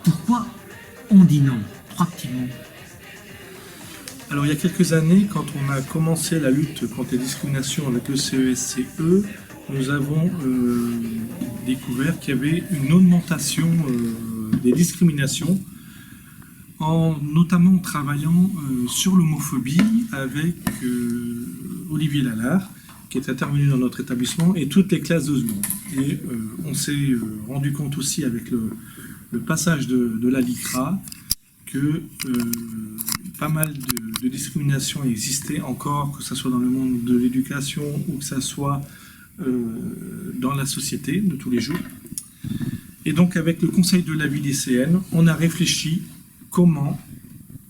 Pourquoi on dit non? Trois petits mots. Alors il y a quelques années, quand on a commencé la lutte contre les discriminations avec le CESCE, nous avons découvert qu'il y avait une augmentation des discriminations, notamment en travaillant sur l'homophobie avec Olivier Lallard, qui est intervenu dans notre établissement, et toutes les classes de seconde. Et on s'est rendu compte aussi avec le passage de la LICRA que pas mal de discriminations existaient encore, que ce soit dans le monde de l'éducation ou que ce soit dans la société de tous les jours. Et donc avec le conseil de la vie lycéenne, on a réfléchi comment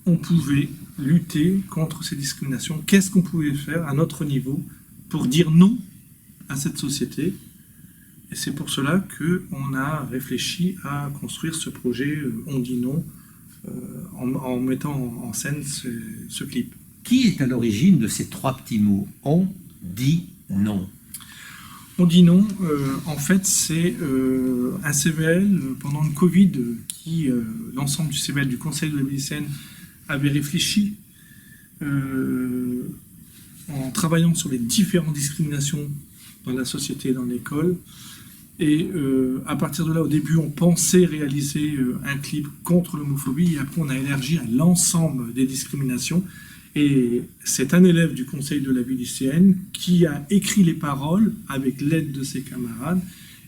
on pouvait lutter contre ces discriminations, qu'est-ce qu'on pouvait faire à notre niveau pour dire non à cette société. Et c'est pour cela qu'on a réfléchi à construire ce projet On dit non, en mettant en scène ce clip. Qui est à l'origine de ces trois petits mots? On dit non. On dit non, en fait c'est un CVL pendant le Covid qui, l'ensemble du CVL du Conseil de la vie lycéenne avait réfléchi en travaillant sur les différentes discriminations dans la société et dans l'école. Et à partir de là, au début, on pensait réaliser un clip contre l'homophobie, et après on a élargi à l'ensemble des discriminations. Et c'est un élève du conseil de la vie lycéenne qui a écrit les paroles avec l'aide de ses camarades,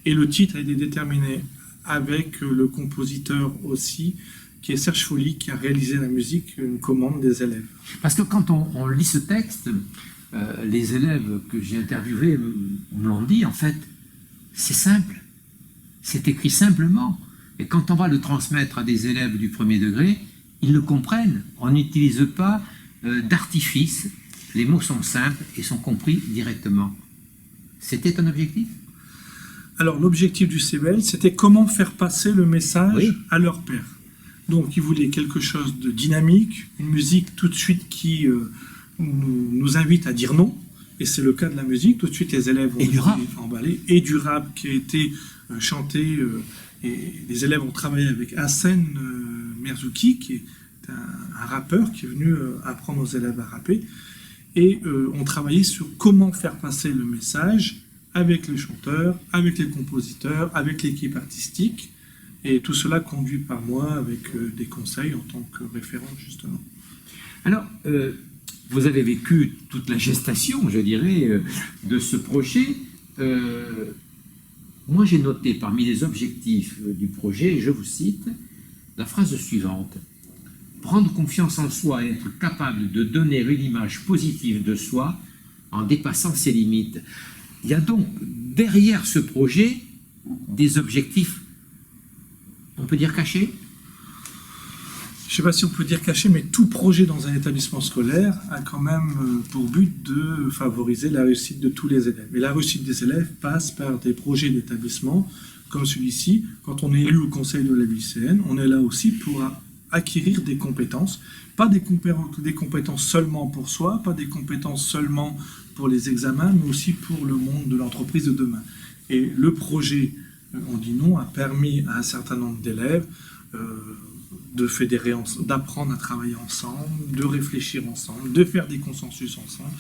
et le titre a été déterminé avec le compositeur aussi, qui est Serge Folly, qui a réalisé la musique, une commande des élèves. Parce que quand on lit ce texte, les élèves que j'ai interviewés me l'ont dit, en fait, c'est simple, c'est écrit simplement. Et quand on va le transmettre à des élèves du premier degré, ils le comprennent. On n'utilise pas d'artifice, les mots sont simples et sont compris directement. C'était un objectif? Alors l'objectif du CBL, c'était comment faire passer le message à leur père. Donc ils voulaient quelque chose de dynamique, une musique tout de suite qui nous invite à dire non. Et c'est le cas de la musique. Tout de suite, les élèves ont été emballés. Et du rap qui a été chanté. Et les élèves ont travaillé avec Hassen Merzouki, qui est un rappeur qui est venu apprendre aux élèves à rapper. Et on travaillait sur comment faire passer le message avec les chanteurs, avec les compositeurs, avec l'équipe artistique. Et tout cela conduit par moi avec des conseils en tant que référent, justement. Alors, vous avez vécu toute la gestation, je dirais, de ce projet. Moi, j'ai noté parmi les objectifs du projet, je vous cite, la phrase suivante. Prendre confiance en soi et être capable de donner une image positive de soi en dépassant ses limites. Il y a donc derrière ce projet des objectifs, on peut dire cachés? Je ne sais pas si on peut dire caché, mais tout projet dans un établissement scolaire a quand même pour but de favoriser la réussite de tous les élèves. Et la réussite des élèves passe par des projets d'établissement comme celui-ci. Quand on est élu au conseil de la vie lycéenne, on est là aussi pour acquérir des compétences. Pas des compétences seulement pour soi, pas des compétences seulement pour les examens, mais aussi pour le monde de l'entreprise de demain. Et le projet On dit non a permis à un certain nombre d'élèves de fédérer, d'apprendre à travailler ensemble, de réfléchir ensemble, de faire des consensus ensemble,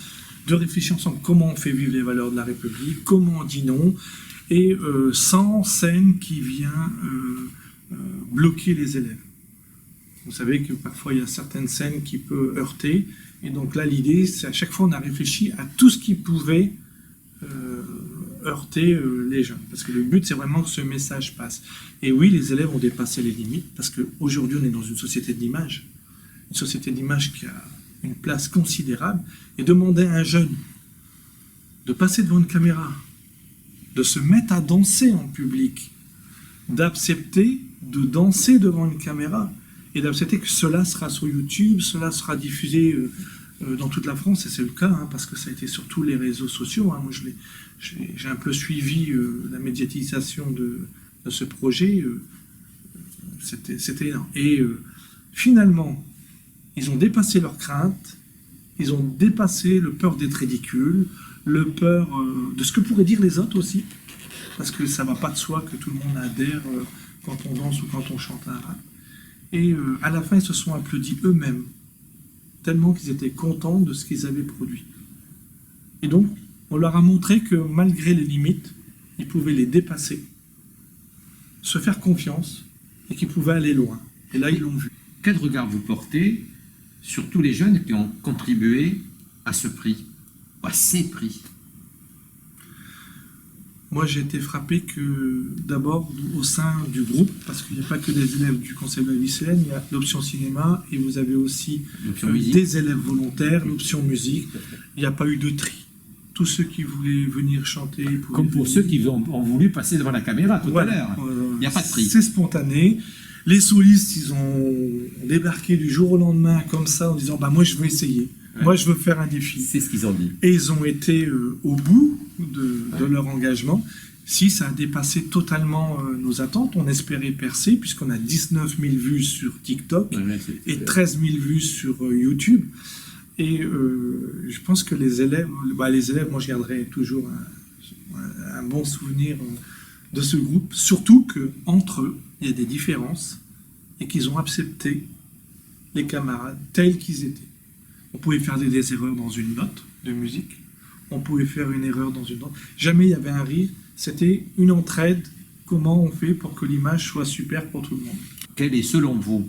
de réfléchir ensemble comment on fait vivre les valeurs de la République, comment on dit non, et sans scène qui vient bloquer les élèves. Vous savez que parfois il y a certaines scènes qui peuvent heurter, et donc là l'idée c'est à chaque fois on a réfléchi à tout ce qui pouvait heurter les jeunes, parce que le but c'est vraiment que ce message passe. Et oui, les élèves ont dépassé les limites, parce qu'aujourd'hui on est dans une société d'image, qui a une place considérable, et demander à un jeune de passer devant une caméra, de se mettre à danser en public, d'accepter de danser devant une caméra, et d'accepter que cela sera sur YouTube, cela sera diffusé dans toute la France, et c'est le cas, hein, parce que ça a été sur tous les réseaux sociaux. Hein. Moi, j'ai un peu suivi la médiatisation de ce projet. C'était énorme. Et finalement, ils ont dépassé leurs craintes, ils ont dépassé le peur d'être ridicule, le peur de ce que pourraient dire les autres aussi, parce que ça ne va pas de soi que tout le monde adhère quand on danse ou quand on chante un rap. Et à la fin, ils se sont applaudis eux-mêmes, tellement qu'ils étaient contents de ce qu'ils avaient produit. Et donc, on leur a montré que malgré les limites, ils pouvaient les dépasser, se faire confiance, et qu'ils pouvaient aller loin. Et là, ils l'ont vu. Quel regard vous portez sur tous les jeunes qui ont contribué à ce prix, ou à ces prix? Moi, j'ai été frappé que, d'abord, au sein du groupe, parce qu'il n'y a pas que des élèves du Conseil de la lycéenne, il y a l'option cinéma, et vous avez aussi des élèves volontaires, l'option musique. Il n'y a pas eu de tri. Tous ceux qui voulaient venir chanter... Comme pour ceux qui ont voulu passer devant la caméra tout à l'heure. Il n'y a pas de tri. C'est spontané. Les solistes, ils ont débarqué du jour au lendemain comme ça, en disant « moi, je veux essayer. Moi, je veux faire un défi. » C'est ce qu'ils ont dit. Et ils ont été au bout de leur engagement. Si ça a dépassé totalement nos attentes, on espérait percer, puisqu'on a 19 000 vues sur TikTok et 13 000 vues sur YouTube. Et je pense que les élèves, moi je garderai toujours un bon souvenir de ce groupe, surtout qu'entre eux, il y a des différences et qu'ils ont accepté les camarades tels qu'ils étaient. On pouvait faire des erreurs dans une note de musique, on pouvait faire une erreur dans une note. Jamais il y avait un rire, c'était une entraide. Comment on fait pour que l'image soit super pour tout le monde? Quelle est, selon vous,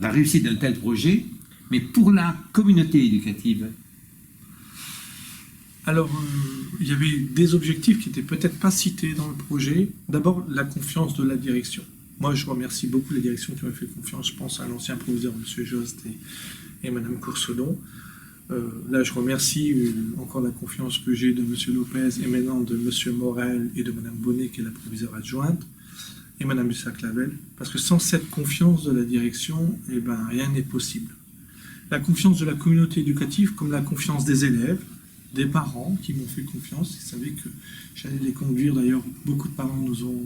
la réussite d'un tel projet, mais pour la communauté éducative? Alors, il y avait des objectifs qui n'étaient peut-être pas cités dans le projet. D'abord, la confiance de la direction. Moi, je remercie beaucoup la direction qui m'a fait confiance. Je pense à l'ancien proviseur, M. Jost et Mme Courcelon. Là, je remercie encore la confiance que j'ai de M. Lopez et maintenant de M. Morel et de Mme Bonnet, qui est la proviseure adjointe, et Mme Bussac-Lavel. Parce que sans cette confiance de la direction, rien n'est possible. La confiance de la communauté éducative, comme la confiance des élèves, des parents qui m'ont fait confiance. Ils savaient que j'allais les conduire. D'ailleurs, beaucoup de parents nous ont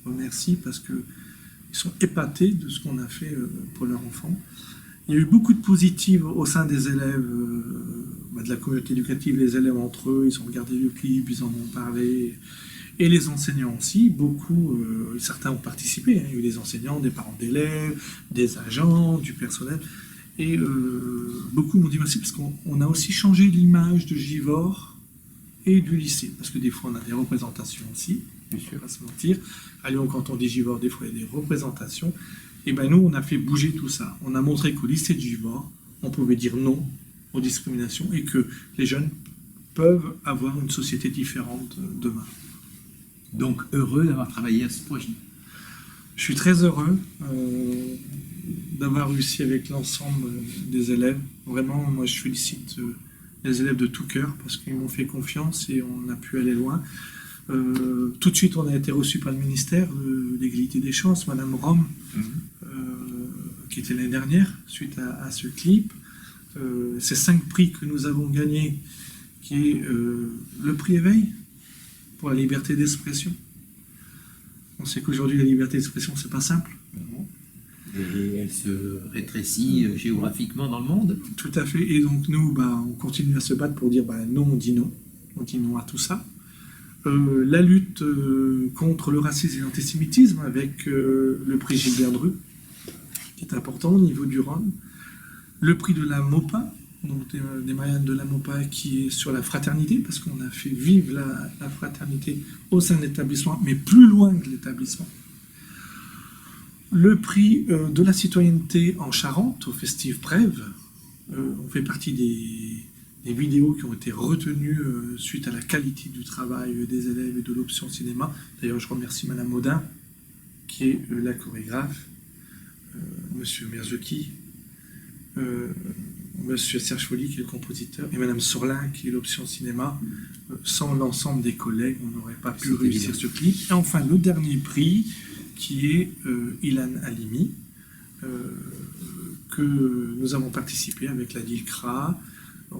remercié parce qu'ils sont épatés de ce qu'on a fait pour leurs enfants. Il y a eu beaucoup de positifs au sein des élèves, de la communauté éducative, les élèves entre eux, ils ont regardé le clip, ils en ont parlé. Et les enseignants aussi, beaucoup, certains ont participé. Il y a eu des enseignants, des parents d'élèves, des agents, du personnel. Et beaucoup m'ont dit merci parce qu'on a aussi changé l'image de Givors et du lycée. Parce que des fois, on a des représentations aussi, je ne vais pas se mentir. À Lyon, quand on dit Givors, des fois, il y a des représentations. Et nous, on a fait bouger tout ça. On a montré qu'au lycée de Givors, on pouvait dire non aux discriminations et que les jeunes peuvent avoir une société différente demain. Donc, heureux d'avoir travaillé à ce projet. Je suis très heureux d'avoir réussi avec l'ensemble des élèves. Vraiment, moi, je félicite les élèves de tout cœur parce qu'ils m'ont fait confiance et on a pu aller loin. Tout de suite, on a été reçu par le ministère de l'égalité des chances, Madame Rome, qui était l'année dernière, suite à ce clip. Ces 5 prix que nous avons gagnés, qui est le prix éveil pour la liberté d'expression. On sait qu'aujourd'hui, la liberté d'expression, c'est pas simple. Et elle se rétrécit géographiquement dans le monde. Tout à fait. Et donc, nous, on continue à se battre pour dire non, on dit non. On dit non à tout ça. La lutte contre le racisme et l'antisémitisme avec le prix Gilbert Dru, qui est important au niveau du Rhône. Le prix de la MOPA, donc des Mariannes de la MOPA, qui est sur la fraternité, parce qu'on a fait vivre la fraternité au sein de l'établissement, mais plus loin de l'établissement. Le prix de la citoyenneté en Charente, au Festive Prèves. On fait partie des vidéos qui ont été retenues suite à la qualité du travail des élèves et de l'option cinéma. D'ailleurs, je remercie Madame Audin, qui est la chorégraphe, Monsieur Merzouki, Monsieur Serge Folly, qui est le compositeur, et Madame Sorlin, qui est l'option cinéma. Sans l'ensemble des collègues, on n'aurait pas pu réussir ce clip. Et enfin, le dernier prix, qui est Ilan Halimi, que nous avons participé avec la DILCRA,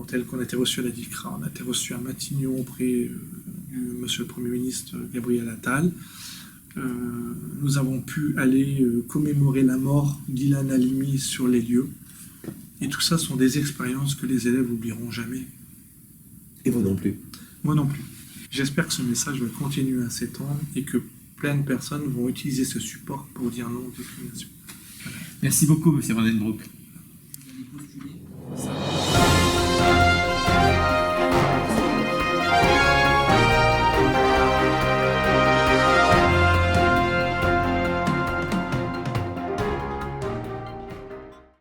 tel qu'on a été reçu à la DILCRA. On a été reçu à Matignon auprès du Monsieur le Premier ministre Gabriel Attal. Nous avons pu aller commémorer la mort d'Ilan Halimi sur les lieux. Et tout ça sont des expériences que les élèves n'oublieront jamais. Et vous non plus. Moi non plus. J'espère que ce message va continuer à s'étendre et que plein de personnes vont utiliser ce support pour dire non aux discriminations. Merci beaucoup, M. Vandenbroek.